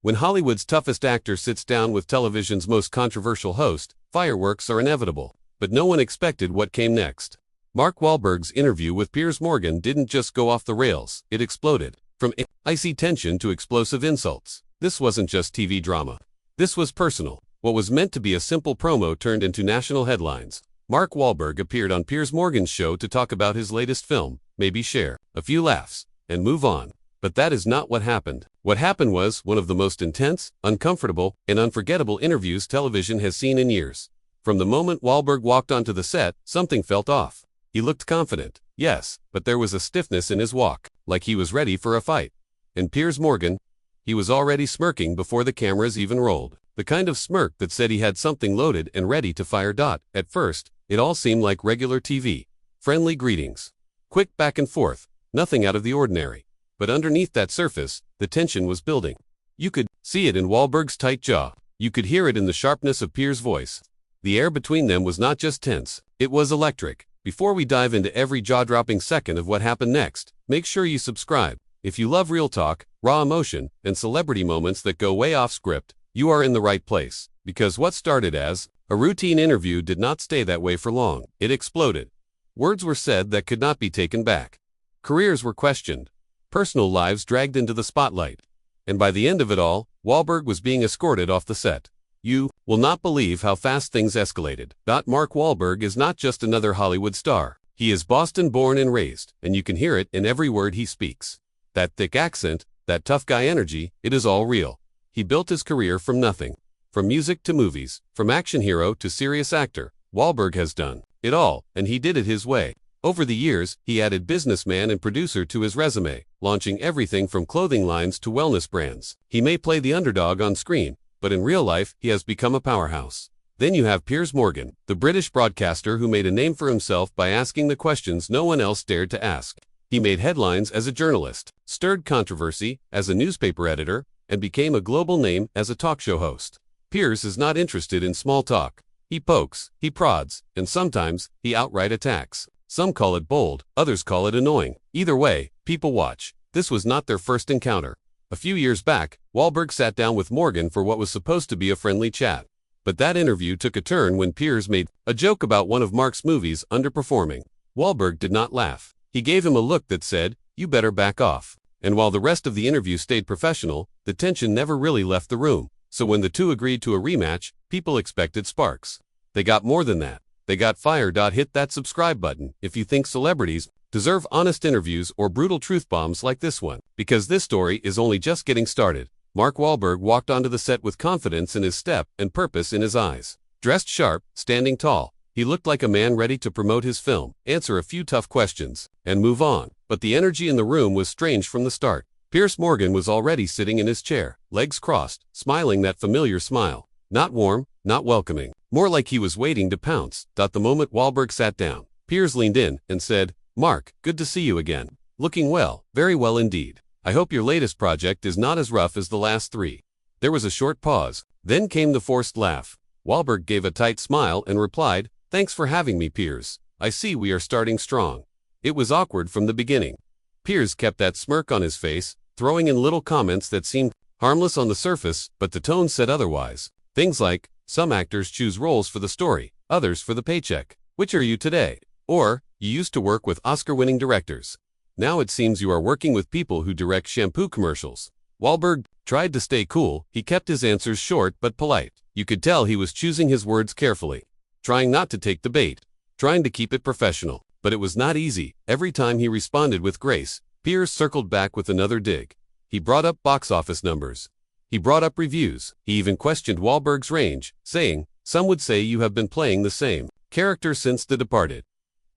When Hollywood's toughest actor sits down with television's most controversial host, fireworks are inevitable. But no one expected what came next. Mark Wahlberg's interview with Piers Morgan didn't just go off the rails, it exploded. From icy tension to explosive insults. This wasn't just TV drama. This was personal. What was meant to be a simple promo turned into national headlines. Mark Wahlberg appeared on Piers Morgan's show to talk about his latest film, maybe share a few laughs, and move on. But that is not what happened. What happened was one of the most intense, uncomfortable, and unforgettable interviews television has seen in years. From the moment Wahlberg walked onto the set, something felt off. He looked confident, yes, but there was a stiffness in his walk, like he was ready for a fight. And Piers Morgan, he was already smirking before the cameras even rolled. The kind of smirk that said he had something loaded and ready to fire. At first, it all seemed like regular TV. Friendly greetings. Quick back and forth, nothing out of the ordinary. But underneath that surface, the tension was building. You could see it in Wahlberg's tight jaw. You could hear it in the sharpness of Piers' voice. The air between them was not just tense, it was electric. Before we dive into every jaw-dropping second of what happened next, make sure you subscribe. If you love real talk, raw emotion, and celebrity moments that go way off script, you are in the right place. Because what started as a routine interview did not stay that way for long. It exploded. Words were said that could not be taken back. Careers were questioned. Personal lives dragged into the spotlight. And by the end of it all, Wahlberg was being escorted off the set. You will not believe how fast things escalated. Mark Wahlberg is not just another Hollywood star. He is Boston-born and raised, and you can hear it in every word he speaks. That thick accent, that tough guy energy, it is all real. He built his career from nothing. From music to movies, from action hero to serious actor, Wahlberg has done it all, and he did it his way. Over the years, he added businessman and producer to his resume, launching everything from clothing lines to wellness brands. He may play the underdog on screen, but in real life, he has become a powerhouse. Then you have Piers Morgan, the British broadcaster who made a name for himself by asking the questions no one else dared to ask. He made headlines as a journalist, stirred controversy as a newspaper editor, and became a global name as a talk show host. Piers is not interested in small talk. He pokes, he prods, and sometimes, he outright attacks. Some call it bold, others call it annoying. Either way, people watch. This was not their first encounter. A few years back, Wahlberg sat down with Morgan for what was supposed to be a friendly chat. But that interview took a turn when Piers made a joke about one of Mark's movies underperforming. Wahlberg did not laugh. He gave him a look that said, "You better back off." And while the rest of the interview stayed professional, the tension never really left the room. So when the two agreed to a rematch, people expected sparks. They got more than that. They got fire. Hit that subscribe button if you think celebrities deserve honest interviews or brutal truth bombs like this one. Because this story is only just getting started. Mark Wahlberg walked onto the set with confidence in his step and purpose in his eyes. Dressed sharp, standing tall, he looked like a man ready to promote his film, answer a few tough questions, and move on. But the energy in the room was strange from the start. Piers Morgan was already sitting in his chair, legs crossed, smiling that familiar smile. Not warm, not welcoming. More like he was waiting to pounce. The moment Wahlberg sat down, Piers leaned in and said, "Mark, good to see you again. Looking well, very well indeed. I hope your latest project is not as rough as the last three." There was a short pause. Then came the forced laugh. Wahlberg gave a tight smile and replied, "Thanks for having me, Piers. I see we are starting strong." It was awkward from the beginning. Piers kept that smirk on his face, throwing in little comments that seemed harmless on the surface, but the tone said otherwise. Things like, "Some actors choose roles for the story, others for the paycheck. Which are you today?" Or, "You used to work with Oscar-winning directors. Now it seems you are working with people who direct shampoo commercials." Wahlberg tried to stay cool. He kept his answers short but polite. You could tell he was choosing his words carefully, trying not to take the bait, trying to keep it professional. But it was not easy. Every time he responded with grace, Piers circled back with another dig. He brought up box office numbers. He brought up reviews. He even questioned Wahlberg's range, saying, "Some would say you have been playing the same character since The Departed.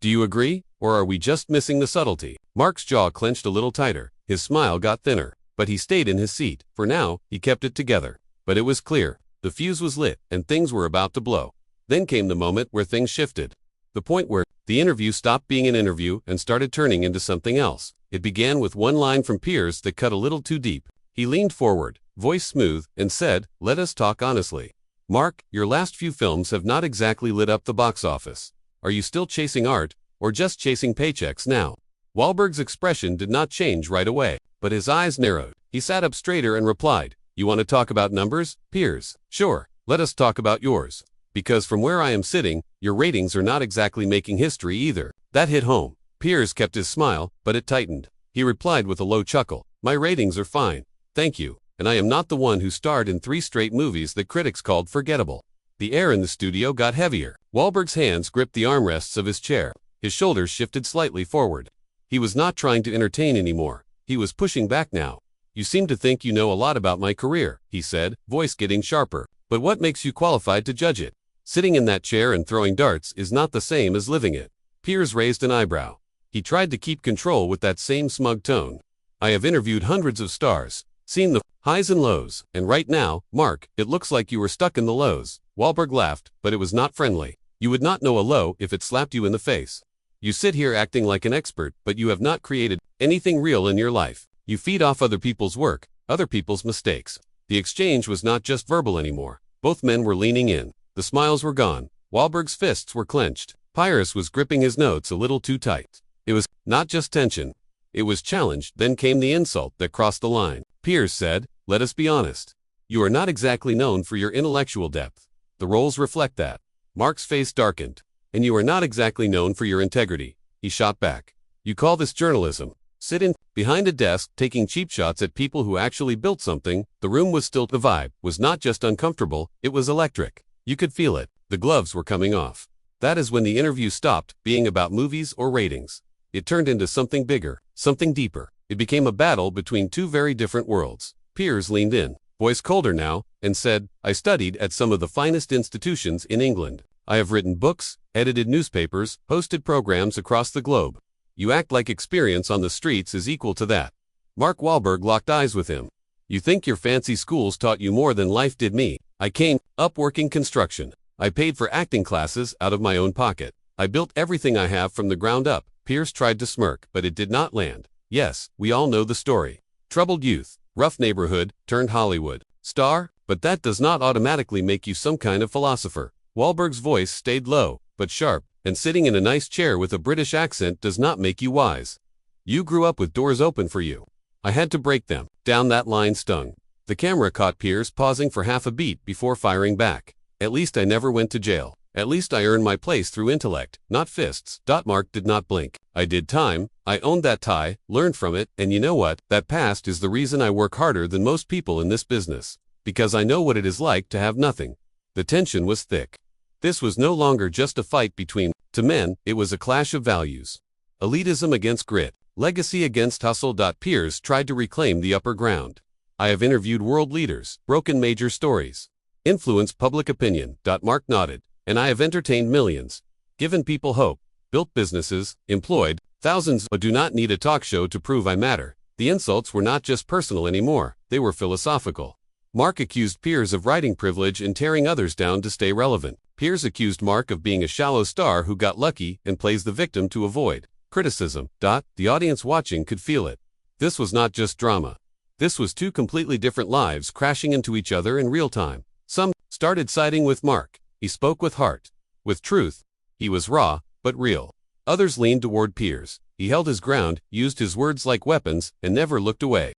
Do you agree, or are we just missing the subtlety?" Mark's jaw clenched a little tighter. His smile got thinner, but he stayed in his seat. For now, he kept it together. But it was clear. The fuse was lit, and things were about to blow. Then came the moment where things shifted. The point where the interview stopped being an interview and started turning into something else. It began with one line from Piers that cut a little too deep. He leaned forward, voice smooth, and said, "Let us talk honestly. Mark, your last few films have not exactly lit up the box office. Are you still chasing art, or just chasing paychecks now?" Wahlberg's expression did not change right away, but his eyes narrowed. He sat up straighter and replied, You want to talk about numbers, Piers? Sure, let us talk about yours. Because from where I am sitting, your ratings are not exactly making history either. That hit home. Piers kept his smile, but it tightened. He replied with a low chuckle. My ratings are fine. Thank you. And I am not the one who starred in 3 straight movies that critics called forgettable. The air in the studio got heavier. Wahlberg's hands gripped the armrests of his chair. His shoulders shifted slightly forward. He was not trying to entertain anymore. He was pushing back now. You seem to think you know a lot about my career, he said, voice getting sharper. But what makes you qualified to judge it? Sitting in that chair and throwing darts is not the same as living it. Piers raised an eyebrow. He tried to keep control with that same smug tone. I have interviewed hundreds of stars, seen the highs and lows, and right now, Mark, it looks like you were stuck in the lows. Wahlberg laughed, but it was not friendly. You would not know a low if it slapped you in the face. You sit here acting like an expert, but you have not created anything real in your life. You feed off other people's work, other people's mistakes. The exchange was not just verbal anymore. Both men were leaning in. The smiles were gone. Wahlberg's fists were clenched. Piers was gripping his notes a little too tight. It was not just tension. It was challenge. Then came the insult that crossed the line. Piers said, let us be honest. You are not exactly known for your intellectual depth. The roles reflect that. Mark's face darkened. And you are not exactly known for your integrity. He shot back. You call this journalism? Sit in behind a desk, taking cheap shots at people who actually built something. The room was still. The vibe was not just uncomfortable, it was electric. You could feel it. The gloves were coming off. That is when the interview stopped being about movies or ratings. It turned into something bigger, something deeper. It became a battle between 2 very different worlds. Piers leaned in, voice colder now, and said, I studied at some of the finest institutions in England. I have written books, edited newspapers, hosted programs across the globe. You act like experience on the streets is equal to that. Mark Wahlberg locked eyes with him. You think your fancy schools taught you more than life did me. I came up working construction. I paid for acting classes out of my own pocket. I built everything I have from the ground up. Piers tried to smirk, but it did not land. Yes, we all know the story. Troubled youth, rough neighborhood, turned Hollywood star, but that does not automatically make you some kind of philosopher. Wahlberg's voice stayed low, but sharp, and sitting in a nice chair with a British accent does not make you wise. You grew up with doors open for you. I had to break them. Down that line stung. The camera caught Piers pausing for half a beat before firing back. At least I never went to jail. At least I earned my place through intellect, not fists. Mark did not blink. I did time. I owned that tie, learned from it, and you know what? That past is the reason I work harder than most people in this business. Because I know what it is like to have nothing. The tension was thick. This was no longer just a fight between two men, it was a clash of values. Elitism against grit, legacy against hustle. Piers tried to reclaim the upper ground. I have interviewed world leaders, broken major stories, influenced public opinion. Mark nodded. And I have entertained millions, given people hope, built businesses, employed thousands. I do not need a talk show to prove I matter. The insults were not just personal anymore, they were philosophical. Mark accused Piers of writing privilege and tearing others down to stay relevant. Piers accused Mark of being a shallow star who got lucky and plays the victim to avoid criticism. The audience watching could feel it. This was not just drama. This was 2 completely different lives crashing into each other in real time. Some started siding with Mark. He spoke with heart, with truth. He was raw, but real. Others leaned toward Piers. He held his ground, used his words like weapons, and never looked away.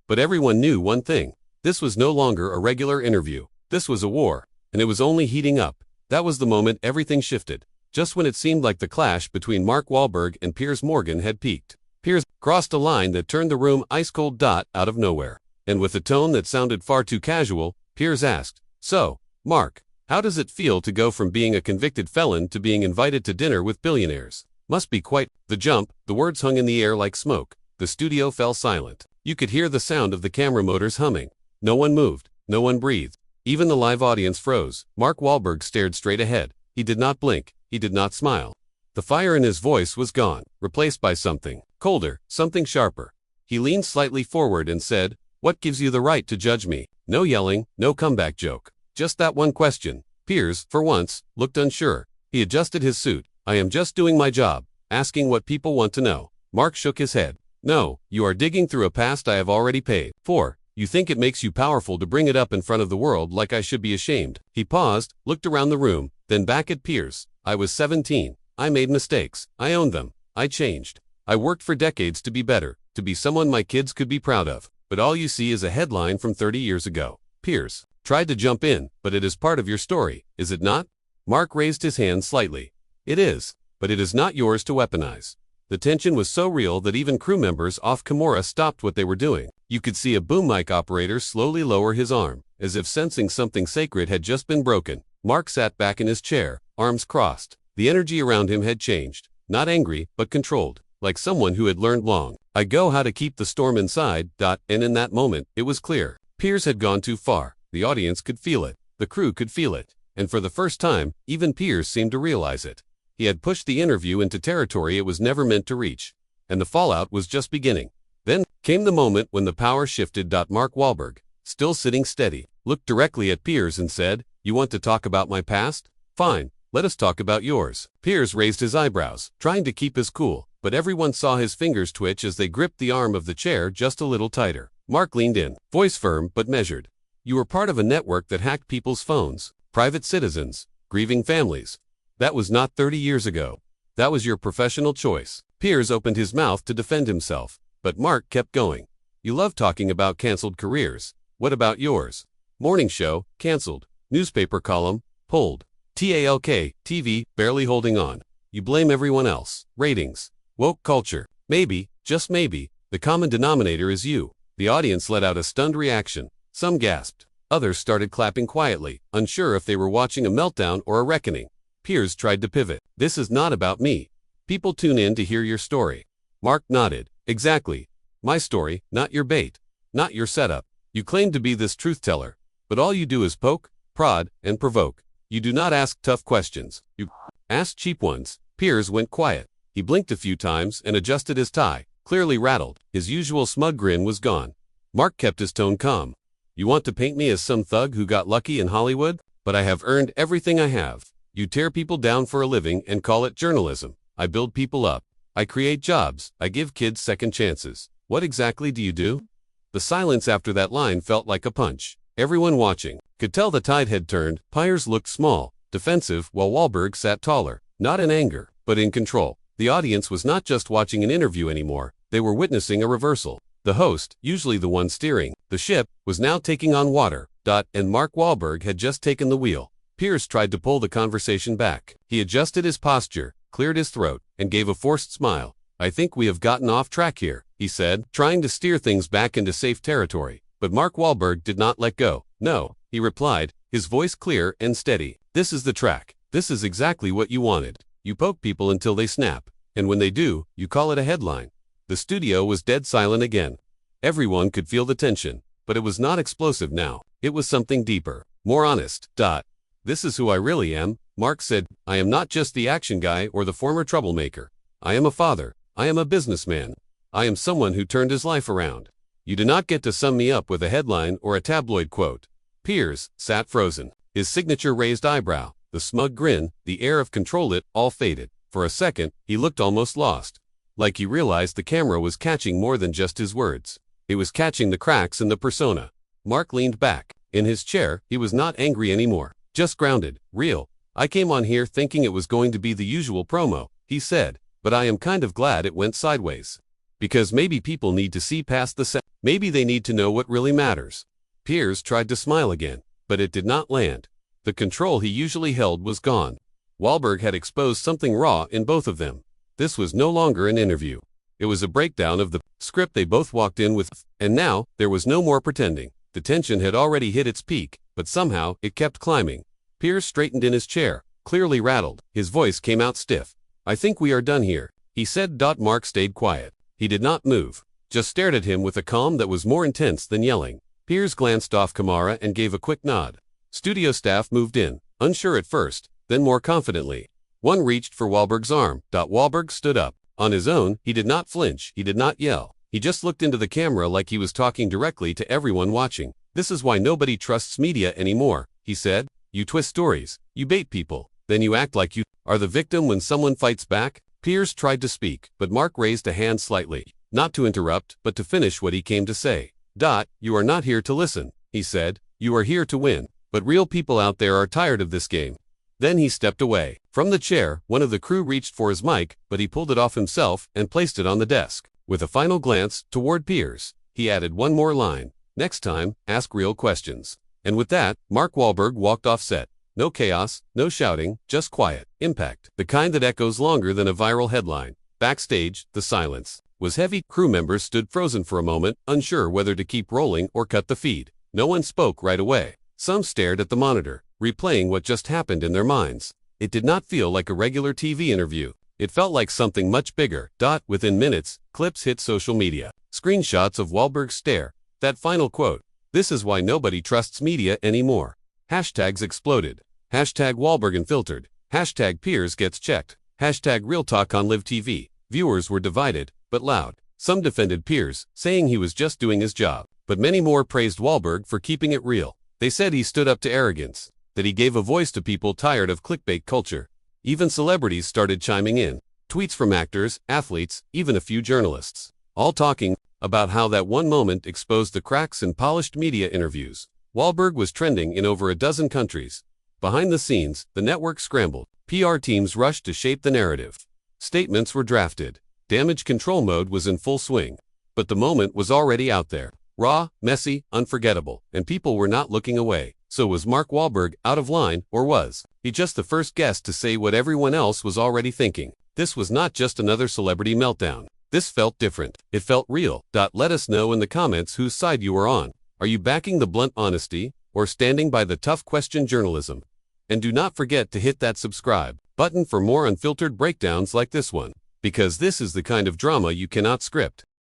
But everyone knew one thing. This was no longer a regular interview. This was a war, and it was only heating up. That was the moment everything shifted. Just when it seemed like the clash between Mark Wahlberg and Piers Morgan had peaked. Piers crossed a line that turned the room ice-cold. Out of nowhere. And with a tone that sounded far too casual, Piers asked, So, Mark, how does it feel to go from being a convicted felon to being invited to dinner with billionaires? Must be quite the jump. The words hung in the air like smoke. The studio fell silent. You could hear the sound of the camera motors humming. No one moved. No one breathed. Even the live audience froze. Mark Wahlberg stared straight ahead. He did not blink. He did not smile. The fire in his voice was gone, replaced by something colder, something sharper. He leaned slightly forward and said, What gives you the right to judge me? No yelling, no comeback joke. Just that one question. Piers, for once, looked unsure. He adjusted his suit. I am just doing my job, asking what people want to know. Mark shook his head. No, you are digging through a past I have already paid for. You think it makes you powerful to bring it up in front of the world like I should be ashamed. He paused, looked around the room, then back at Piers. I was 17. I made mistakes. I owned them. I changed. I worked for decades to be better, to be someone my kids could be proud of. but all you see is a headline from 30 years ago. Piers tried to jump in, but it is part of your story, is it not? Mark raised his hand slightly. It is, but it is not yours to weaponize. The tension was so real that even crew members off Kimura stopped what they were doing. You could see a boom mic operator slowly lower his arm, as if sensing something sacred had just been broken. Mark sat back in his chair, arms crossed. The energy around him had changed, not angry, but controlled, like someone who had learned long ago how to keep the storm inside. And in that moment, it was clear. Piers had gone too far. The audience could feel it. The crew could feel it. And for the first time, even Piers seemed to realize it. He had pushed the interview into territory it was never meant to reach. And the fallout was just beginning. Then came the moment when the power shifted. Mark Wahlberg, still sitting steady, looked directly at Piers and said, "You want to talk about my past? Fine, let us talk about yours." Piers raised his eyebrows, trying to keep his cool, but everyone saw his fingers twitch as they gripped the arm of the chair just a little tighter. Mark leaned in, voice firm but measured. "You were part of a network that hacked people's phones, private citizens, grieving families. That was not 30 years ago. That was your professional choice." Piers opened his mouth to defend himself, but Mark kept going. "You love talking about canceled careers. What about yours? Morning show, canceled. Newspaper column, pulled. TALK, TV, barely holding on. You blame everyone else. Ratings. Woke culture. Maybe, just maybe, the common denominator is you." The audience let out a stunned reaction. Some gasped. Others started clapping quietly, unsure if they were watching a meltdown or a reckoning. Piers tried to pivot. "This is not about me. People tune in to hear your story." Mark nodded. "Exactly. My story, not your bait. Not your setup. You claim to be this truth teller, but all you do is poke, prod, and provoke. You do not ask tough questions. You ask cheap ones." Piers went quiet. He blinked a few times and adjusted his tie, clearly rattled. His usual smug grin was gone. Mark kept his tone calm. "You want to paint me as some thug who got lucky in Hollywood? But I have earned everything I have. You tear people down for a living and call it journalism. I build people up. I create jobs. I give kids second chances. What exactly do you do?" The silence after that line felt like a punch. Everyone watching could tell the tide had turned. Piers looked small, defensive, while Wahlberg sat taller, not in anger, but in control. The audience was not just watching an interview anymore. They were witnessing a reversal. The host, usually the one steering the ship, was now taking on water. And Mark Wahlberg had just taken the wheel. Piers tried to pull the conversation back. He adjusted his posture, cleared his throat, and gave a forced smile. "I think we have gotten off track here," he said, trying to steer things back into safe territory. But Mark Wahlberg did not let go. "No," he replied, his voice clear and steady. "This is the track. This is exactly what you wanted. You poke people until they snap. And when they do, you call it a headline." The studio was dead silent again. Everyone could feel the tension, but it was not explosive now. It was something deeper, more honest. "This is who I really am," Mark said. "I am not just the action guy or the former troublemaker. I am a father. I am a businessman. I am someone who turned his life around. You do not get to sum me up with a headline or a tabloid quote." Piers sat frozen. His signature raised eyebrow, the smug grin, the air of control, it all faded. For a second, he looked almost lost. Like he realized the camera was catching more than just his words. It was catching the cracks in the persona. Mark leaned back. In his chair, he was not angry anymore. Just grounded, real. "I came on here thinking it was going to be the usual promo," he said, "but I am kind of glad it went sideways. Because maybe people need to see past the set. Maybe they need to know what really matters." Piers tried to smile again, but it did not land. The control he usually held was gone. Wahlberg had exposed something raw in both of them. This was no longer an interview. It was a breakdown of the script they both walked in with, and now there was no more pretending. The tension had already hit its peak, but somehow it kept climbing. Piers straightened in his chair, clearly rattled. His voice came out stiff. "I think we are done here," he said. Mark stayed quiet. He did not move, just stared at him with a calm that was more intense than yelling. Piers glanced off Kamara and gave a quick nod. Studio staff moved in, unsure at first, then more confidently. One reached for Wahlberg's arm. Wahlberg stood up. On his own, he did not flinch, he did not yell. He just looked into the camera like he was talking directly to everyone watching. "This is why nobody trusts media anymore," he said. "You twist stories, you bait people, then you act like you are the victim when someone fights back." Piers tried to speak, but Mark raised a hand slightly, not to interrupt, but to finish what he came to say. "You are not here to listen," he said. "You are here to win. But real people out there are tired of this game." Then he stepped away. From the chair, one of the crew reached for his mic, but he pulled it off himself and placed it on the desk. With a final glance toward Piers, he added one more line. Next time, ask real questions. And with that, Mark Wahlberg walked off set. No chaos, no shouting, just quiet. Impact. The kind that echoes longer than a viral headline. Backstage, the silence was heavy. Crew members stood frozen for a moment, unsure whether to keep rolling or cut the feed. No one spoke right away. Some stared at the monitor, replaying what just happened in their minds. It did not feel like a regular TV interview. It felt like something much bigger. Within minutes, clips hit social media. Screenshots of Wahlberg's stare. That final quote. This is why nobody trusts media anymore. Hashtags exploded. Hashtag Wahlberg Unfiltered. Hashtag Piers gets checked. Hashtag Real Talk on Live TV. Viewers were divided, but loud. Some defended Piers, saying he was just doing his job. But many more praised Wahlberg for keeping it real. They said he stood up to arrogance, that he gave a voice to people tired of clickbait culture. Even celebrities started chiming in. Tweets from actors, athletes, even a few journalists. All talking about how that one moment exposed the cracks in polished media interviews. Wahlberg was trending in over a dozen countries. Behind the scenes, the network scrambled. PR teams rushed to shape the narrative. Statements were drafted. Damage control mode was in full swing. But the moment was already out there. Raw, messy, unforgettable, and people were not looking away. So was Mark Wahlberg out of line, or was he just the first guest to say what everyone else was already thinking? This was not just another celebrity meltdown. This felt different. It felt real. Let us know in the comments whose side you are on. Are you backing the blunt honesty, or standing by the tough question journalism? And do not forget to hit that subscribe button for more unfiltered breakdowns like this one, because this is the kind of drama you cannot script.